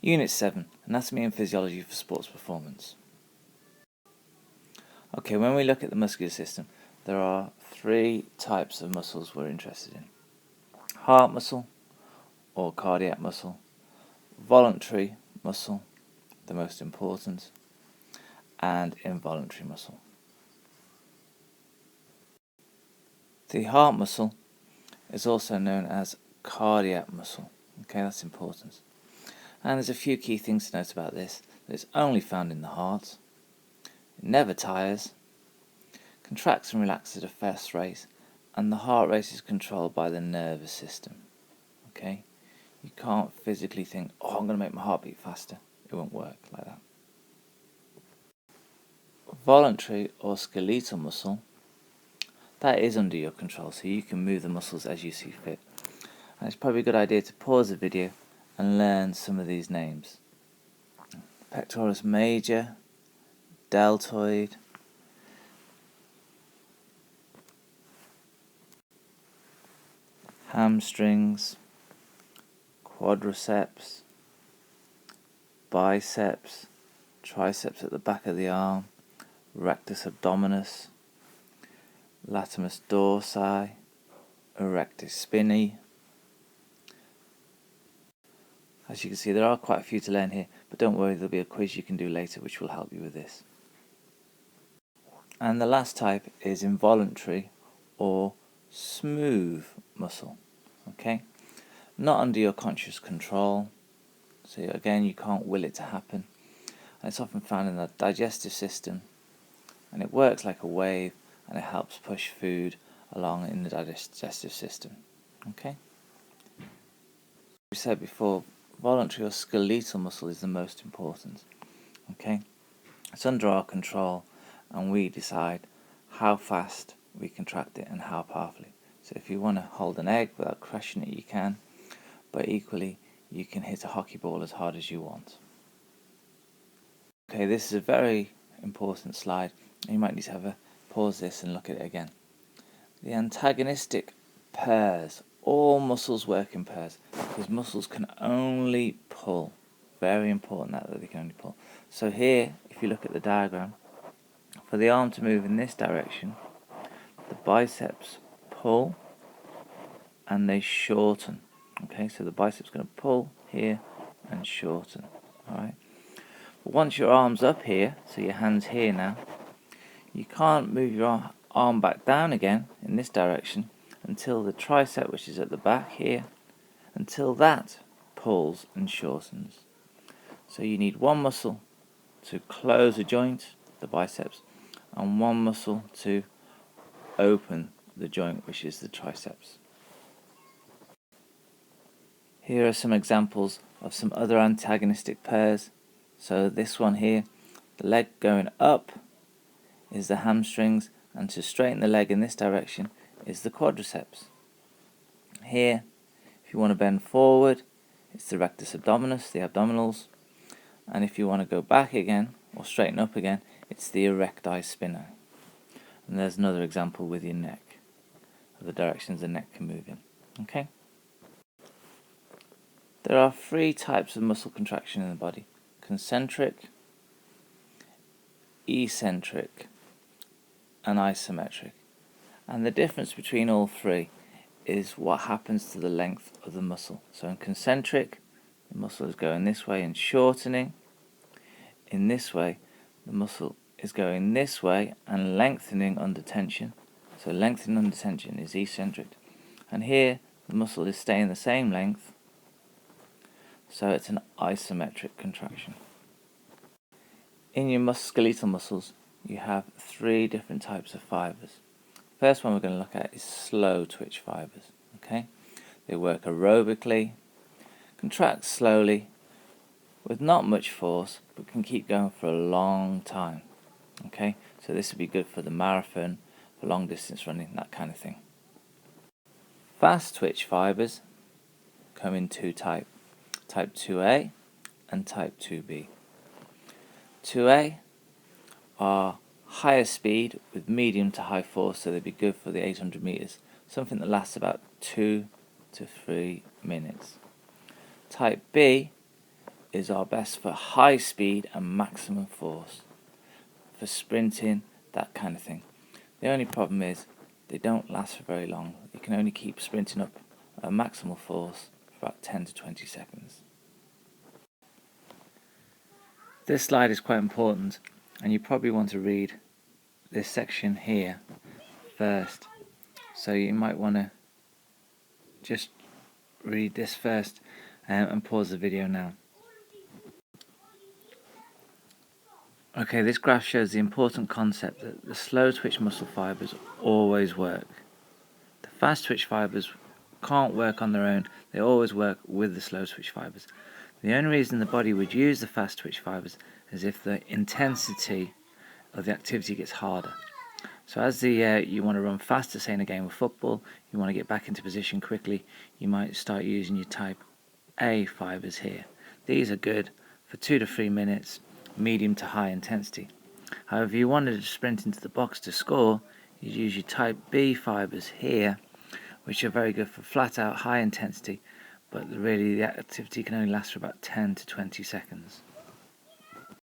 Unit 7, Anatomy and Physiology for Sports Performance. Okay, when we look at the muscular system, there are three types of muscles we're interested in. Heart muscle or cardiac muscle, voluntary muscle, the most important, and involuntary muscle. The heart muscle is also known as cardiac muscle. Okay, that's important. And there's a few key things to note about this. That it's only found in the heart, it never tires, contracts and relaxes at a fast rate, and the heart rate is controlled by the nervous system. Okay, you can't physically think, oh, I'm going to make my heart beat faster. It won't work like that. Voluntary or skeletal muscle, that is under your control, so you can move the muscles as you see fit. And it's probably a good idea to pause the video and learn some of these names. Pectoralis major, deltoid, hamstrings, quadriceps, biceps, triceps at the back of the arm, rectus abdominis, latimus dorsi, erectus spinae. As you can see, there are quite a few to learn here, but don't worry, there'll be a quiz you can do later which will help you with this. And the last type is involuntary or smooth muscle. Okay, not under your conscious control, so again you can't will it to happen, and it's often found in the digestive system, and it works like a wave and it helps push food along in the digestive system. Okay, we said before, voluntary or skeletal muscle is the most important. Okay, it's under our control and we decide how fast we contract it and how powerfully. So if you want to hold an egg without crushing it, you can, but equally you can hit a hockey ball as hard as you want. Okay, this is a very important slide. You might need to have a pause this and look at it again. The antagonistic pairs. All muscles work in pairs because muscles can only pull. Very important that they can only pull. So here, if you look at the diagram, for the arm to move in this direction, the biceps pull and they shorten. Okay, so the biceps going to pull here and shorten. Alright. But once your arm's up here, so your hand's here now, you can't move your arm back down again in this direction until the tricep, which is at the back here, until that pulls and shortens. So you need one muscle to close a joint, the biceps, and one muscle to open the joint, which is the triceps. Here are some examples of some other antagonistic pairs. So this one here, the leg going up is the hamstrings, and to straighten the leg in this direction is the quadriceps. Here, if you want to bend forward, it's the rectus abdominis, the abdominals, and if you want to go back again or straighten up again, it's the erecti spinae. And there's another example with your neck, of the directions the neck can move in. Okay. There are three types of muscle contraction in the body: concentric, eccentric, and isometric. And the difference between all three is what happens to the length of the muscle. So in concentric, the muscle is going this way and shortening. In this way, the muscle is going this way and lengthening under tension. So lengthening under tension is eccentric. And here, the muscle is staying the same length, so it's an isometric contraction. In your skeletal muscles, you have three different types of fibers. First one we're going to look at is slow twitch fibers. Okay, they work aerobically, contract slowly, with not much force, but can keep going for a long time. Okay, so this would be good for the marathon, for long distance running, that kind of thing. Fast twitch fibers come in two types, type 2A and type 2B. 2A are higher speed with medium to high force, so they'd be good for the 800 meters, something that lasts about 2 to 3 minutes. Type B is our best for high speed and maximum force, for sprinting, that kind of thing. The only problem is they don't last for very long. You can only keep sprinting up at maximal force for about 10 to 20 seconds. This slide is quite important, and you probably want to read this section here first. So you might want to just read this first and pause the video now. Okay, this graph shows the important concept that the slow twitch muscle fibers always work. The fast twitch fibers can't work on their own, they always work with the slow twitch fibers. The only reason the body would use the fast twitch fibers is if the intensity of the activity gets harder. So as you want to run faster, say in a game of football, you want to get back into position quickly, you might start using your type A fibers here. These are good for 2 to 3 minutes, medium to high intensity. However, if you wanted to sprint into the box to score, you'd use your type B fibers here, which are very good for flat out high intensity, but really the activity can only last for about 10 to 20 seconds.